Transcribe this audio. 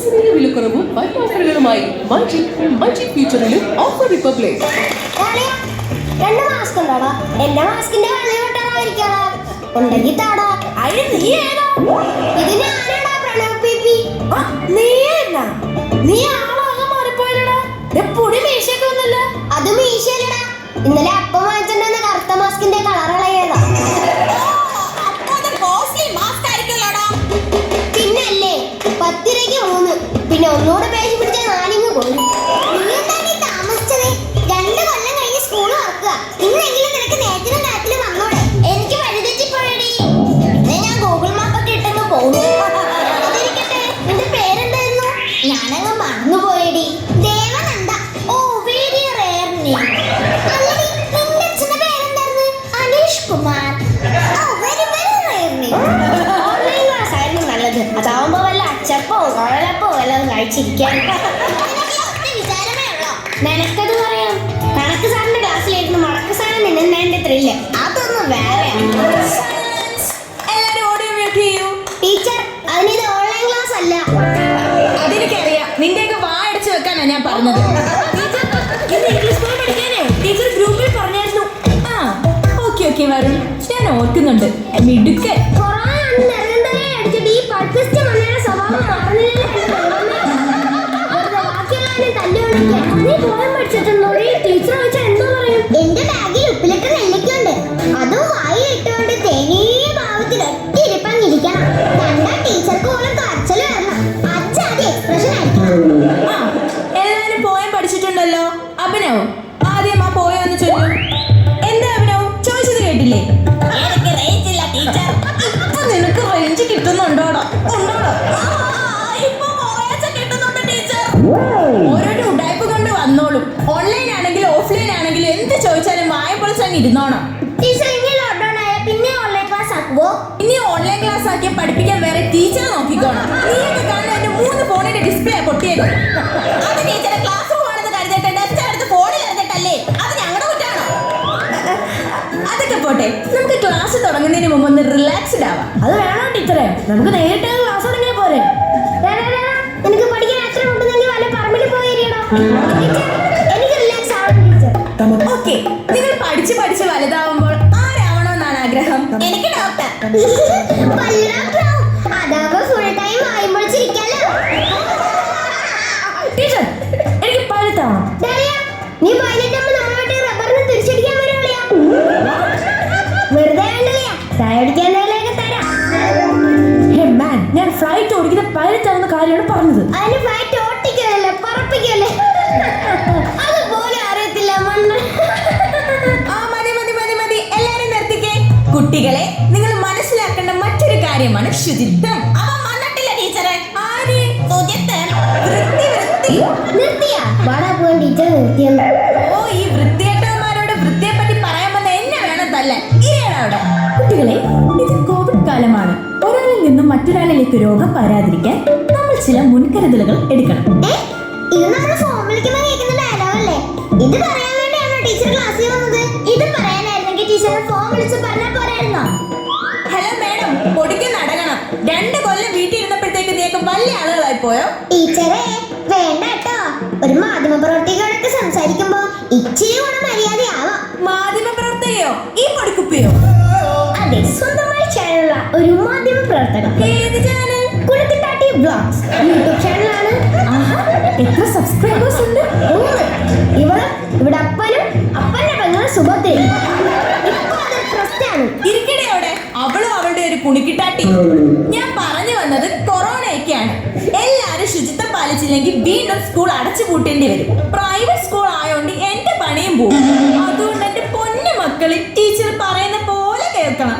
വിശ്വസനീയ വിലക്കുറവും വൻ ഓഫറുകളുമായി multi ഫ്യൂച്ചറിലും offer republic. രണ്ട് mask ഉണ്ടോടാ? എന്റെ മാസ്കിന്റെ വെള്ളയോട്ടായിരിക്കാടാ ഉണ്ടെങ്കിൽ താടാ. അതിന് നീ ഏതാ? ഇത് ഞാനാടാ പ്രണവ് പിപി. നീ ആളാകെ മാറിപ്പോയല്ലടാ. പൊടി മീശയൊക്കെ ഒന്നല്ല. അത് മീശയല്ലടാ, ഇന്നലെ അപ്പം വാങ്ങിച്ചിട്ടുണ്ടെന്ന കറുത്ത മാസ്കിന്റെ കളർ ഇളയതാ. പിന്നല്ലേ 10 രൂപയ്ക്ക് 3, പിന്നെ ഒന്നുകൂടെ പേശി പിടിച്ച 4 പോയി. താമസിച്ചതേ 2 കൊല്ലം കഴിഞ്ഞ് സ്കൂൾ തുറക്കുക. ഇന്നെങ്കിലും നിനക്ക് നേരത്തിനും നേരത്തിലും വന്നോടെ. എനിക്ക് വഴിതെറ്റിപ്പോയടി. പിന്നെ ഞാൻ ഗൂഗിൾ മാപ്പൊക്കെ ഇട്ടങ്ങ് പോകുന്നു. അതിരിക്കട്ടെ, നിന്റെ പേരെന്തായിരുന്നു? ഞാനങ്ങ് മറന്നുപോയടി. Devananda. Oh, very rare name. അല്ലടി, നിന്റെ അച്ഛന്റെ പേരെന്തായിരുന്നു? Aneesh Kumar. Oh, very rare name. Online class ആയിരുന്നു നല്ലത്. അതാവുമ്പോ വല്ല അച്ചപ്പോ കുഴലപ്പോ വല്ലതും കഴിച്ചിരിക്കാൻ. വിചാരമേ ഉള്ളോ? നിനക്കത് പറയാം. കണക്ക് സാറിന്റെ ക്ലാസ്സിലായിരുന്നു മടക്ക് സാധനം നിന്നതിന്റെ ത്രില്ല്. അതൊന്നും വേറെയാണ്. ടീച്ചർ, അതിനിത് ഓൺലൈൻ ക്ലാസ് അല്ല. അതെനിക്കറിയാം. നിന്റെയൊക്കെ വായടച്ചു വെക്കാനാ ഞാൻ പറഞ്ഞത്. ടീച്ചർ ഗ്രൂപ്പിൽ പറഞ്ഞായിരുന്നു. ആ, ഓക്കെ വരുൺ, ഞാൻ ഓർക്കുന്നുണ്ട്. മിടുക്കൻ. എന്റെ ബാഗിൽ ഉപ്പിലിട്ട നെല്ലിക്കുണ്ട്. അതും വായിലിട്ടുകൊണ്ട് തേനീയ ഭാവത്തിൽ ഒറ്റയിരിപ്പങ്ങിരിക്കണം. കണ്ടാ ടീച്ചർക്ക് പോലും കരച്ചിൽ വരണം. അച്ഛാതി എക്സ്പ്രഷൻ ആയിരിക്കണം. എല്ലാവരും പോയം പഠിച്ചിട്ടുണ്ടല്ലോ. അഭിനവ്, ആദ്യം ആ പോയം ഒന്ന് ചൊല്ലു. എന്താ അഭിനവ് ചോദിച്ചത് കേട്ടില്ലേ? ഇപ്പൊ നിനക്ക് റേഞ്ച് കിട്ടുന്നുണ്ടോടോ? ഓരോരോ ഉടായ്പ കൊണ്ട് വന്നോളും. ഓൺലൈൻ ആണെങ്കിലും ഓഫ്ലൈൻ ആണെങ്കിലും എന്ത് ചോദിച്ചാലും വായപ്പൊളിച്ചങ്ങ് ഇരുന്നോണം. പിന്നെ ഓൺലൈൻ ക്ലാസ് ആക്കുവോ? ഇനി ഓൺലൈൻ ക്ലാസ് ആക്കിയ പഠിപ്പിക്കാൻ വേറെ ടീച്ചറെ നോക്കിക്കോണം. നീയൊക്കെ കാണുന്ന എന്റെ 3 ഫോണിന്റെ ഡിസ്പ്ലേ പൊട്ടിയത്. അത് ടീച്ചറെ ക്ലാസ് പോകണമെന്ന് കരുതിട്ട് ടെസ്റ്റ് എടുത്ത് ഫോണിൽ എറിഞ്ഞിട്ടല്ലേ? അത് ഞങ്ങളുടെ കുറ്റാണോ? അതൊക്കെ പോട്ടെ, നമുക്ക് ക്ലാസ് തുടങ്ങുന്നതിന് മുമ്പ് ഒന്ന് റിലാക്സ്ഡ് ആവാം. അത് വേണോ ടീച്ചറെ? നമുക്ക് നേരിട്ട് ക്ലാസ് തുടങ്ങിയാൽ പോരെ? എനിക്ക് പഠിക്കാൻ എത്ര ഉണ്ടെന്നെങ്കിൽ വല്ല പറമ്പിൽ പോയിരിക്കണോ? എനിക്ക് റിലാക്സ് ആവണം ടീച്ചർ. ഓക്കെ, നിങ്ങൾ പഠിച്ച് വലുതാവുമ്പോൾ ആരാവണമെന്നാണ് ആഗ്രഹം? എനിക്ക് ഡോക്ടർ. അതാവുമ്പോ ഫുൾ ടൈം വായുമ്പൊളിച്ചിരിക്കാലോ. ടീച്ചർ, എനിക്ക് പഴുത്താവണം. നീ പൈലറ്റാകുമ്പോ നമ്മളോട്ട് റബ്ബറിന് തിരിച്ചടിക്കാൻ വരുവളിയാ. വെറുതെ വേണ്ടല്ലേ, ചായ അടിക്കാൻ തരാം. ഞാൻ ഫ്ലൈറ്റ് ഓടിക്കുന്ന പൈലറ്റ് ആവുന്ന കാര്യമാണ് പറഞ്ഞത്. അതിന് ഫ്ലൈറ്റ് ഓട്ടിക്കല്ലേ പറപ്പിക്കല്ലേ? അതുപോലെ അറിയത്തില്ല മണ്ണ്. മതി, എല്ലാരും നിർത്തിക്കേ. കുട്ടികളെ, നിങ്ങൾ മനസ്സിലാക്കേണ്ട മറ്റൊരു കാര്യമാണ് ശുചിത്വം. അവ വന്നിട്ടില്ല ടീച്ചറെ. ആര്? ശുചിത്വം. നിർത്തിയാ വാടാ പോകാൻ ടീച്ചർ നിർത്തിയെന്ന്. ഓ, ഈ വൃത്തികെട്ടവന്മാരോട് വൃത്തിയെ പറ്റി പറയാൻ വന്ന എന്നെ വേണം തല്ലാൻ. ഇരിയവിടെ. കുട്ടികളെ, ഇത് കോവിഡ് കാലമാണ്. ഒരാളിൽ നിന്നും മറ്റൊരാളിലേക്ക് രോഗം പകരാതിരിക്കാൻ നമ്മൾ ചില മുൻകരുതലുകൾ എടുക്കണം. ഇത് നമ്മുടെ ഫോം വിളിക്കുമ്പോ കേൾക്കുന്ന ഡയലോഗല്ലേ? ഇത് പറയാൻ വേണ്ടിയാണോ ടീച്ചർ ക്ലാസ്സിൽ വന്നത്? ഇത് പറയാനായിരുന്നെങ്കിൽ ടീച്ചർ ഫോം വിളിച്ച് പറഞ്ഞാൽ പോരായിരുന്നോ? ഹലോ മാഡം, പൊടിക്ക് നടക്കണം. 2 കൊല്ലം വീട്ടിൽ ഇരുന്നപ്പോഴത്തേക്ക് നീക്ക് വലിയ ആളുകളായി പോയോ? ടീച്ചറെ വേണ്ട കേട്ടോ. ഒരു മാധ്യമ പ്രവർത്തകയോടൊക്കെ സംസാരിക്കുമ്പോ ഇച്ചിരി കൂടെ മര്യാദയാവാം. മാധ്യമ പ്രവർത്തകയോ? ഈ പൊടിക്കുപ്പിയോ? അതെ, സ്വന്തമായി ചാനലുള്ള ഒരു മാധ്യമ പ്രവർത്തക. ഏത് ചാനൽ? കുളത്തിട്ടാട്ടി വ്ലോഗ്സ് യൂട്യൂബ് ചാനലാണ്. എത്ര സബ്സ്ക്രൈബേഴ്സ് ഉണ്ട്? 3. ഇവിടെ അപ്പനും അപ്പന്റെ പെങ്ങളും സുഭദ്രയും. ഇപ്പൊ അത് പ്രശ്നമാണ്. ഇരിക്കണേ അവിടെ. അവളും അവളുടെ ഒരു കുണിക്കിട്ടാട്ടി. ഞാൻ പറഞ്ഞു വന്നത് കൊറോണയൊക്കെയാണ്. എല്ലാരും ശുചിത്വം പാലിച്ചില്ലെങ്കിൽ വീണ്ടും സ്കൂൾ അടച്ചു പൂട്ടേണ്ടി വരും. പ്രൈവറ്റ് സ്കൂൾ ആയോണ്ട് എന്റെ പണിയും പോകും. അതുകൊണ്ട് എന്റെ പൊന്നു മക്കളെ ടീച്ചർ പറയുന്ന പോലെ കേൾക്കണം.